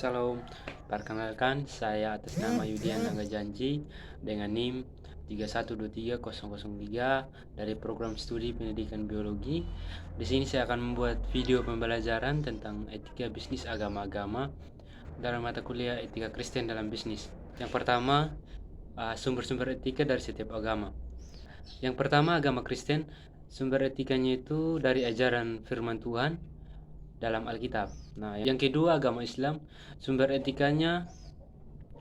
Salam, perkenalkan saya atas nama Yudian Angga Janji dengan NIM 3123003 dari program studi pendidikan biologi. Di sini saya akan membuat video pembelajaran tentang etika bisnis agama-agama dalam mata kuliah etika Kristen dalam bisnis. Yang pertama, sumber-sumber etika dari setiap agama. Yang pertama, agama Kristen, sumber etikanya itu dari ajaran firman Tuhan dalam Alkitab. Nah, yang kedua, agama Islam, sumber etikanya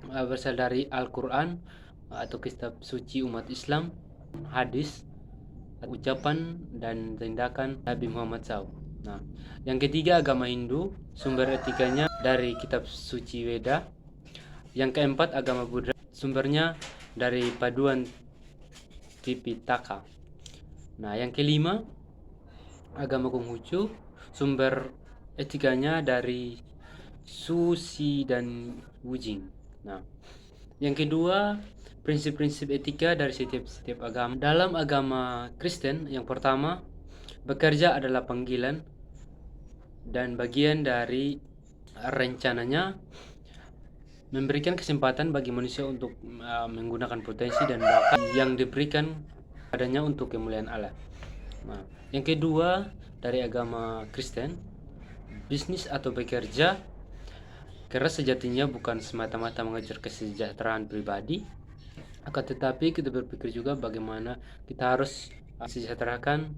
berasal dari Al-Quran atau kitab suci umat Islam, hadis, ucapan dan tindakan Nabi Muhammad SAW. Nah, yang ketiga, agama Hindu, sumber etikanya dari kitab suci Weda. Yang keempat, agama Buddha, sumbernya dari paduan Tripitaka. Nah, yang kelima, agama Konghucu, sumber etikanya dari Susi dan Wujing. Nah, yang kedua, prinsip-prinsip etika dari setiap agama. Dalam agama Kristen, yang pertama, bekerja adalah panggilan dan bagian dari rencananya memberikan kesempatan bagi manusia untuk menggunakan potensi dan bakat yang diberikan padanya untuk kemuliaan Allah. Nah, yang kedua, dari agama Kristen, bisnis atau bekerja keras sejatinya bukan semata-mata mengejar kesejahteraan pribadi, akan tetapi kita berpikir juga bagaimana kita harus sejahterakan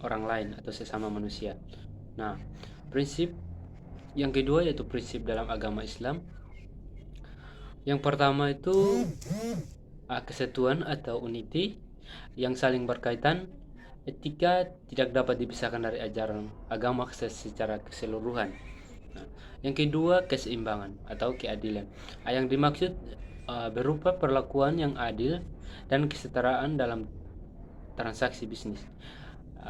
orang lain atau sesama manusia. Nah, prinsip yang kedua yaitu prinsip dalam agama Islam. Yang pertama itu kesatuan atau unity yang saling berkaitan. Etika tidak dapat dipisahkan dari ajaran agama secara keseluruhan. Nah, yang kedua, keseimbangan atau keadilan. Yang dimaksud berupa perlakuan yang adil dan kesetaraan dalam transaksi bisnis.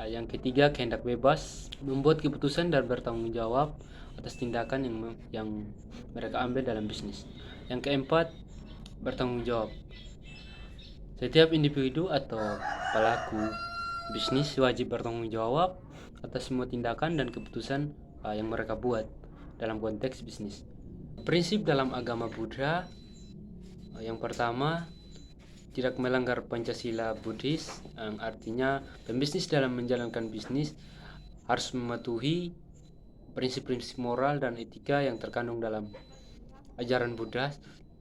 Yang ketiga, kehendak bebas, membuat keputusan dan bertanggung jawab atas tindakan yang mereka ambil dalam bisnis. Yang keempat, bertanggung jawab. Setiap individu atau pelaku bisnis wajib bertanggung jawab atas semua tindakan dan keputusan yang mereka buat dalam konteks bisnis. Prinsip dalam agama Buddha, yang pertama, tidak melanggar Pancasila Buddhis, yang artinya pembisnis dalam menjalankan bisnis harus mematuhi prinsip-prinsip moral dan etika yang terkandung dalam ajaran Buddha,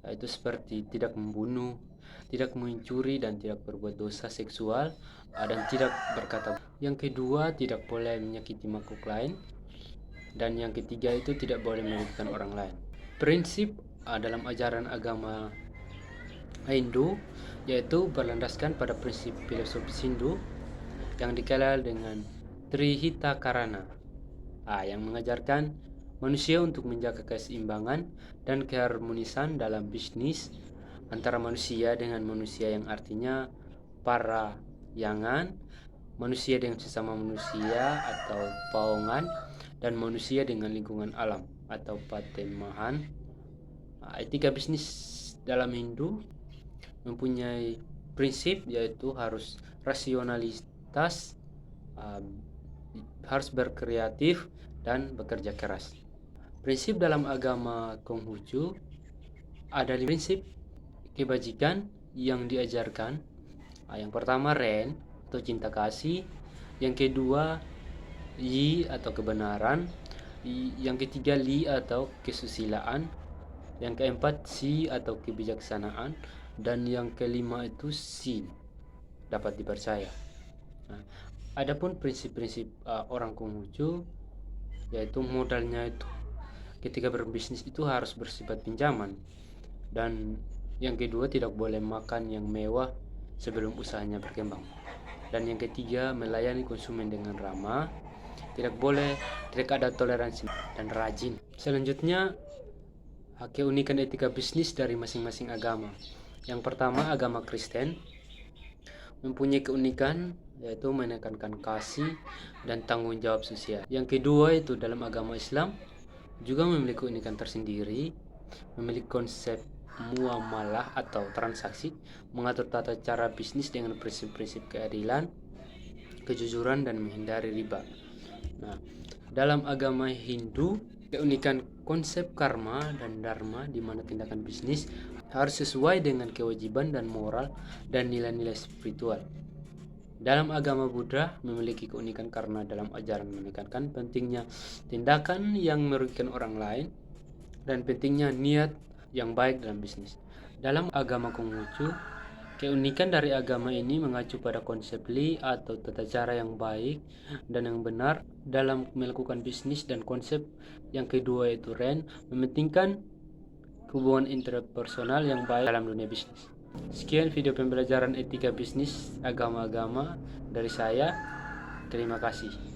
yaitu seperti tidak membunuh, tidak mencuri dan tidak berbuat dosa seksual, dan tidak berkata. Yang kedua, tidak boleh menyakiti makhluk lain, dan yang ketiga itu tidak boleh merugikan orang lain. Prinsip dalam ajaran agama Hindu yaitu berlandaskan pada prinsip filosofis Hindu yang dikenal dengan Trihita Karana, yang mengajarkan manusia untuk menjaga keseimbangan dan keharmonisan dalam bisnis antara manusia dengan manusia, yang artinya para yangan, manusia dengan sesama manusia atau paongan, dan manusia dengan lingkungan alam atau patemahan. Etika bisnis dalam Hindu mempunyai prinsip yaitu harus rasionalitas, harus berkreatif dan bekerja keras. Prinsip dalam agama Konghucu ada 5 prinsip kebajikan yang diajarkan. Yang pertama, Ren atau cinta kasih. Yang kedua, Yi atau kebenaran. Yang ketiga, Li atau kesusilaan. Yang keempat, Si atau kebijaksanaan. Dan yang kelima itu Sin, dapat dipercaya. Nah, adapun prinsip-prinsip orang Konghucu yaitu modalnya itu ketika berbisnis itu harus bersifat pinjaman, dan yang kedua, tidak boleh makan yang mewah sebelum usahanya berkembang, dan yang ketiga, melayani konsumen dengan ramah, tidak ada toleransi dan rajin. Selanjutnya, keunikan etika bisnis dari masing-masing agama. Yang pertama, agama Kristen mempunyai keunikan yaitu menekankan kasih dan tanggung jawab sosial. Yang kedua, itu dalam agama Islam juga memiliki keunikan tersendiri, memiliki konsep muamalah atau transaksi, mengatur tata cara bisnis dengan prinsip-prinsip keadilan, kejujuran, dan menghindari riba. Nah, dalam agama Hindu Keunikan konsep karma dan dharma di mana tindakan bisnis harus sesuai dengan kewajiban dan moral dan nilai-nilai spiritual. Dalam agama Buddha memiliki keunikan karena dalam ajaran menekankan pentingnya tindakan yang merugikan orang lain dan pentingnya niat yang baik dalam bisnis. Dalam agama Konghucu, keunikan dari agama ini mengacu pada konsep Li atau tata cara yang baik dan yang benar dalam melakukan bisnis, dan konsep yang kedua yaitu Ren mementingkan hubungan interpersonal yang baik dalam dunia bisnis. Sekian video pembelajaran etika bisnis agama-agama dari saya. Terima kasih.